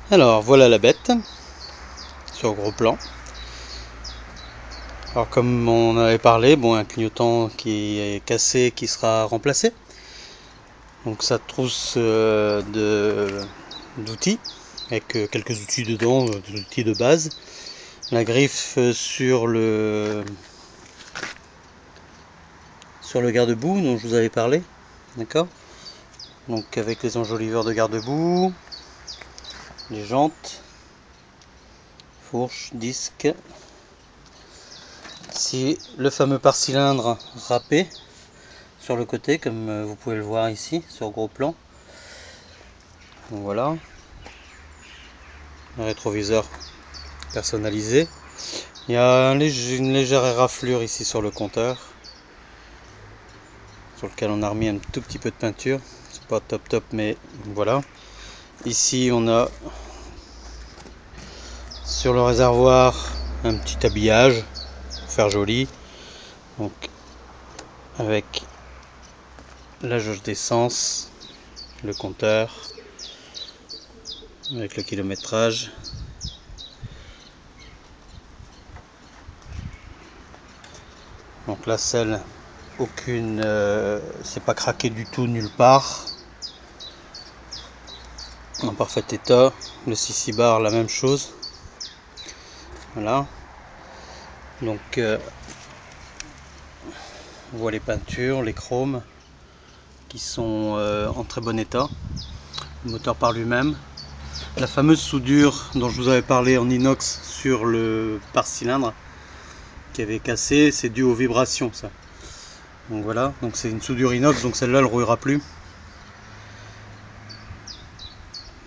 Alors voilà la bête sur gros plan. Alors comme on avait parlé, bon, un clignotant qui est cassé qui sera remplacé. Donc sa trousse d'outils avec quelques outils dedans, des outils de base. La griffe sur le garde-boue dont je vous avais parlé, d'accord. Donc avec les enjoliveurs de garde-boue, les jantes, fourche, disque. Ici le fameux pare-cylindre râpé sur le côté, comme vous pouvez le voir ici sur gros plan. Donc voilà, un rétroviseur personnalisé. Il y a une légère éraflure ici sur le compteur, sur lequel on a remis un tout petit peu de peinture. C'est pas top mais voilà. Ici on a sur le réservoir un petit habillage pour faire joli, donc avec la jauge d'essence, le compteur avec le kilométrage. Donc la selle, aucune, c'est pas craqué du tout nulle part, en parfait état. Le 6 bar, la même chose. Voilà. Donc on voit les peintures, les chromes qui sont en très bon état. Le moteur par lui-même. La fameuse soudure dont je vous avais parlé en inox sur le pare-cylindre qui avait cassé, c'est dû aux vibrations, ça. Donc voilà, donc c'est une soudure inox, donc celle-là elle ne rouillera plus.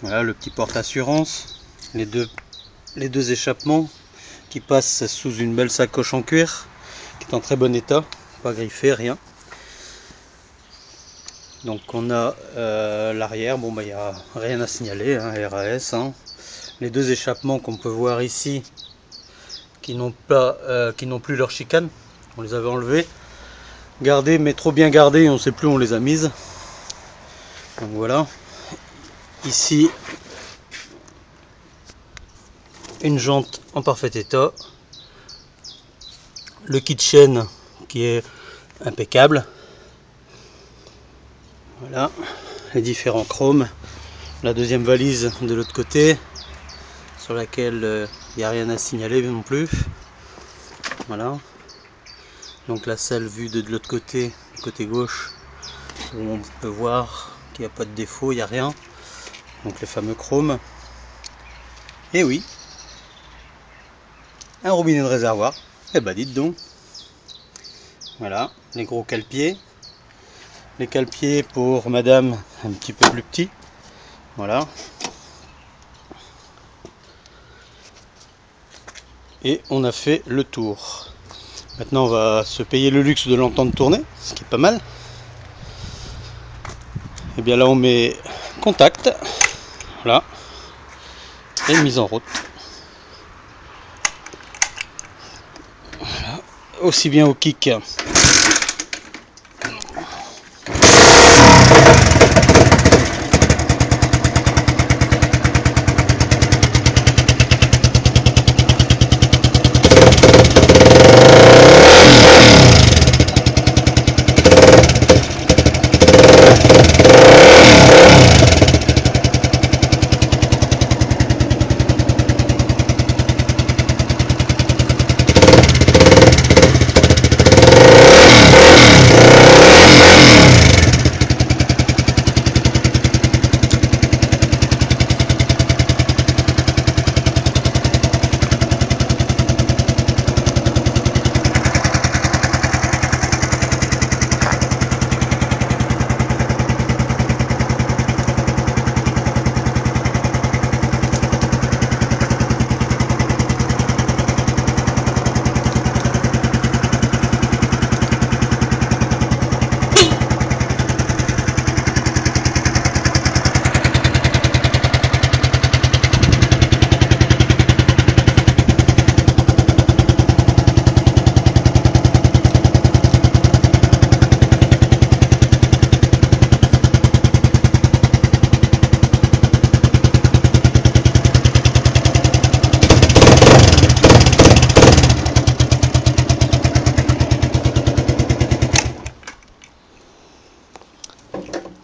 Voilà le petit porte-assurance, les deux échappements qui passent sous une belle sacoche en cuir qui est en très bon état, pas griffé, rien. Donc on a l'arrière, bon bah il n'y a rien à signaler, hein, RAS, hein. Les deux échappements qu'on peut voir ici qui n'ont plus leur chicane, on les avait enlevés, gardés, mais trop bien gardés, on ne sait plus où on les a mises. Donc voilà, ici une jante en parfait état, le kit chaîne qui est impeccable. Voilà les différents chromes, la deuxième valise de l'autre côté sur laquelle il n'y a rien à signaler non plus. Voilà, donc la selle vue de l'autre côté, du côté gauche, où on peut voir qu'il n'y a pas de défaut, il n'y a rien. Donc les fameux chromes. Et oui, un robinet de réservoir, et bah dites donc. Voilà, les gros cale-pieds. Les cale-pieds pour madame un petit peu plus petit. Voilà. Et on a fait le tour. Maintenant on va se payer le luxe de l'entendre tourner, ce qui est pas mal. Et bien là on met contact. Voilà. Et mise en route. Voilà. Aussi bien au kick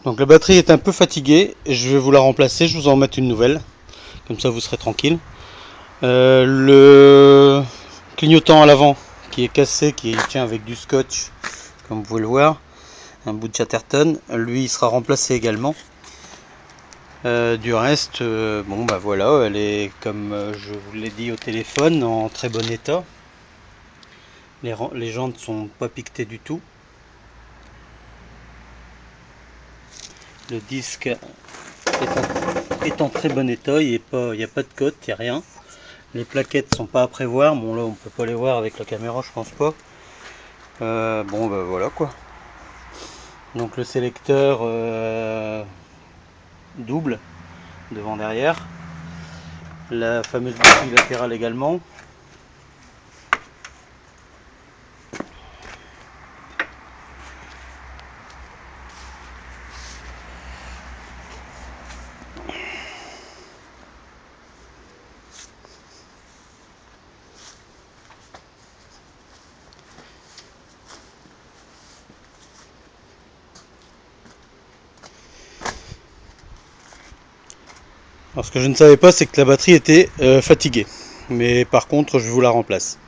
Donc la batterie est un peu fatiguée, je vais vous la remplacer, je vous en mettre une nouvelle, comme ça vous serez tranquille. Le clignotant à l'avant qui est cassé, qui tient avec du scotch, comme vous pouvez le voir, un bout de Chatterton, lui il sera remplacé également. Du reste, bon bah voilà, elle est, comme je vous l'ai dit au téléphone, en très bon état. Les jantes sont pas piquetées du tout. Le disque est en très bon état, il n'y a pas de cote, il n'y a rien. Les plaquettes sont pas à prévoir, bon là on peut pas les voir avec la caméra, je pense pas. Bon bah voilà quoi. Donc le sélecteur double, devant derrière. La fameuse bougie latérale également. Alors ce que je ne savais pas, c'est que la batterie était fatiguée. Mais par contre, je vous la remplace.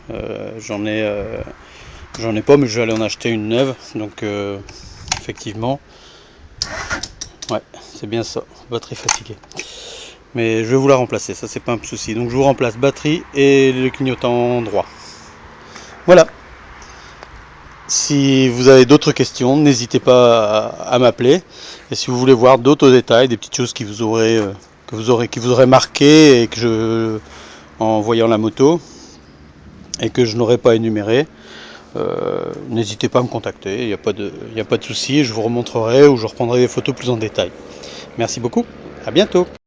J'en ai pas, mais je vais aller en acheter une neuve. Donc effectivement, ouais, c'est bien ça, batterie fatiguée. Mais je vais vous la remplacer, ça c'est pas un souci. Donc je vous remplace batterie et le clignotant droit. Voilà. Si vous avez d'autres questions, n'hésitez pas à m'appeler. Et si vous voulez voir d'autres détails, des petites choses qui vous auraient marqué et que en voyant la moto et que je n'aurais pas énuméré, n'hésitez pas à me contacter. Il n'y a pas de souci. Je vous remontrerai ou je reprendrai des photos plus en détail. Merci beaucoup. À bientôt.